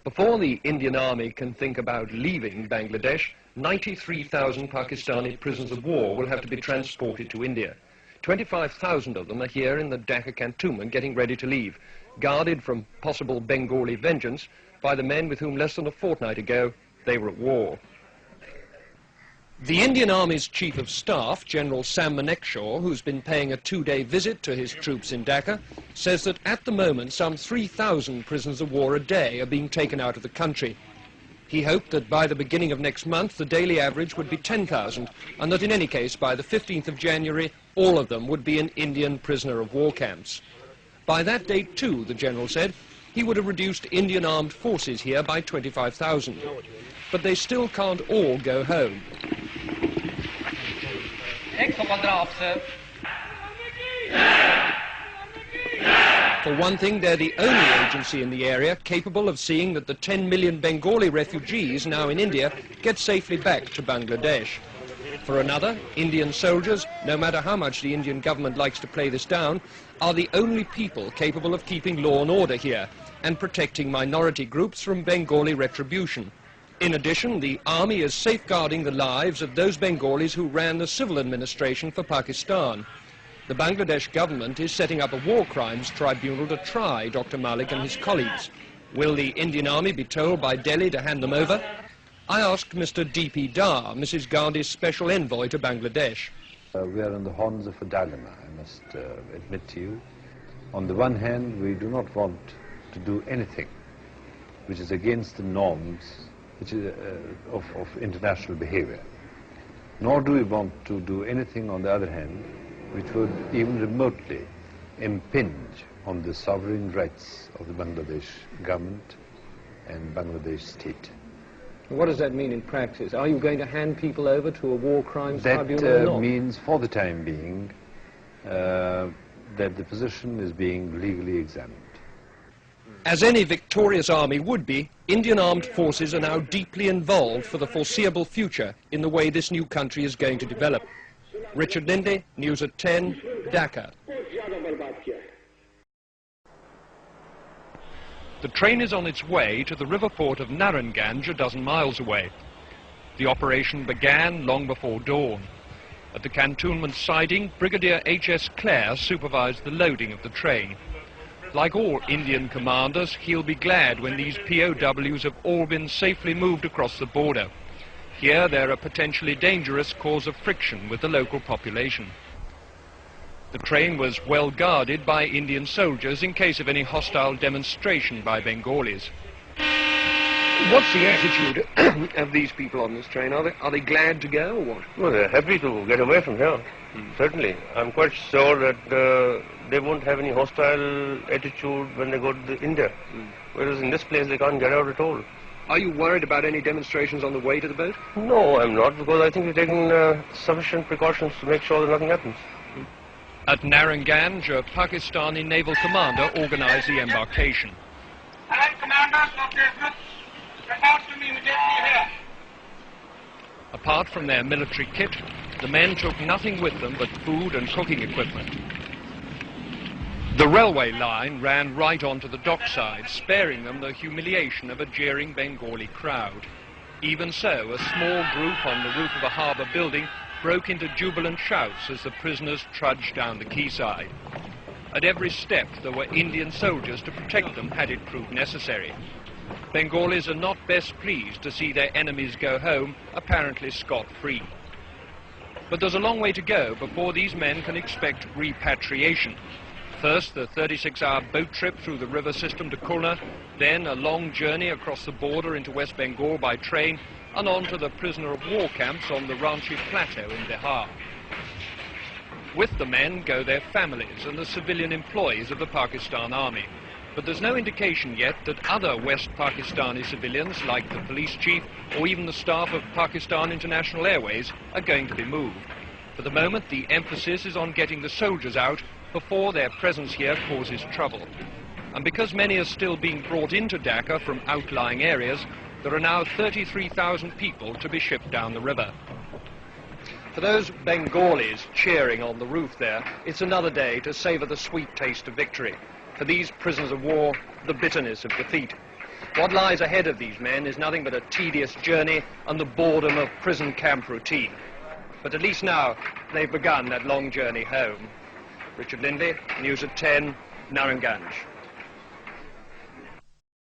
Before the Indian Army can think about leaving Bangladesh, 93,000 Pakistani prisoners of war will have to be transported to India. 25,000 of them are here in the Dhaka cantonment getting ready to leave, guarded from possible Bengali vengeance by the men with whom less than a fortnight ago they were at war. The Indian Army's Chief of Staff, General Sam Manekshaw, who's been paying a two-day visit to his troops in Dhaka, says that at the moment some 3,000 prisoners of war a day are being taken out of the country. He hoped that by the beginning of next month the daily average would be 10,000, and that in any case by the 15th of January all of them would be in Indian prisoner of war camps. By that date too, the General said, he would have reduced Indian armed forces here by 25,000. But they still can't all go home. For one thing, they're the only agency in the area capable of seeing that the 10 million Bengali refugees now in India get safely back to Bangladesh. For another, Indian soldiers, no matter how much the Indian government likes to play this down, are the only people capable of keeping law and order here and protecting minority groups from Bengali retribution. In addition, the army is safeguarding the lives of those Bengalis who ran the civil administration for Pakistan. The Bangladesh government is setting up a war crimes tribunal to try Dr. Malik and his colleagues. Will the Indian Army be told by Delhi to hand them over? I asked Mr. D.P. Dar, Mrs. Gandhi's special envoy to Bangladesh. We are on the horns of a dilemma, I must admit to you. On the one hand, we do not want to do anything which is against the norms of international behavior. Nor do we want to do anything, on the other hand, which would even remotely impinge on the sovereign rights of the Bangladesh government and Bangladesh state. What does that mean in practice? Are you going to hand people over to a war crimes tribunal or That not? means, for the time being, that the position is being legally examined. As any victorious army would be, Indian armed forces are now deeply involved for the foreseeable future in the way this new country is going to develop. Richard Lindley, News at 10, Dhaka. The train is on its way to the river port of Narayanganj, a dozen miles away. The operation began long before dawn. At the cantonment siding, Brigadier H.S. Clare supervised the loading of the train. Like all Indian commanders, he'll be glad when these POWs have all been safely moved across the border. Here they're a potentially dangerous cause of friction with the local population. The train was well guarded by Indian soldiers in case of any hostile demonstration by Bengalis. What's the attitude of these people on this train? Are they glad to go or what? Well, they're happy to get away from here, certainly. I'm quite sure that they won't have any hostile attitude when they go to India, whereas in this place they can't get out at all. Are you worried about any demonstrations on the way to the boat? No, I'm not, because I think we're taking sufficient precautions to make sure that nothing happens. At Narayanganj, a Pakistani naval commander organized the embarkation. All commanders of this group, report to me immediately here. Apart from their military kit, the men took nothing with them but food and cooking equipment. The railway line ran right onto the dockside, sparing them the humiliation of a jeering Bengali crowd. Even so, a small group on the roof of a harbour building broke into jubilant shouts as the prisoners trudged down the quayside. At every step there were Indian soldiers to protect them had it proved necessary. Bengalis are not best pleased to see their enemies go home, apparently scot-free. But there's a long way to go before these men can expect repatriation. First, the 36-hour boat trip through the river system to Khulna, then a long journey across the border into West Bengal by train, and on to the prisoner of war camps on the Ranchi Plateau in Bihar. With the men go their families and the civilian employees of the Pakistan Army. But there's no indication yet that other West Pakistani civilians, like the police chief or even the staff of Pakistan International Airways, are going to be moved. For the moment, the emphasis is on getting the soldiers out before their presence here causes trouble. And because many are still being brought into Dhaka from outlying areas, there are now 33,000 people to be shipped down the river. For those Bengalis cheering on the roof there, it's another day to savour the sweet taste of victory. For these prisoners of war, the bitterness of defeat. What lies ahead of these men is nothing but a tedious journey and the boredom of prison camp routine. But at least now they've begun that long journey home. Richard Lindley, News at 10, Narayanganj.